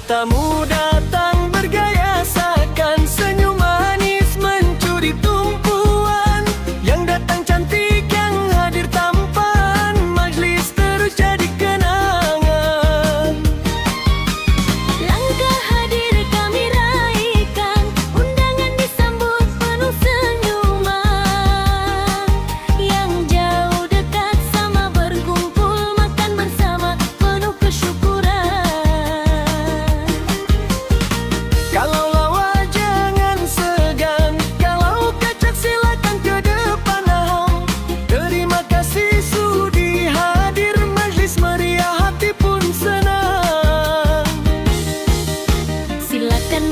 Tamu datang bergaya seakan senyum manis mencuri tumpuan. Yang datang cantik, yang hadir tampan, majlis terus jadi kenangan. Langkah hadir kami raikan, undangan disambut penuh senyuman. Yang jauh dekat sama berkumpul, makan bersama penuh kesyukuran. Kalau lawa jangan segan, kalau kacak silakan ke depan ahang. Terima kasih sudi hadir, majlis meriah hati pun senang. Silakan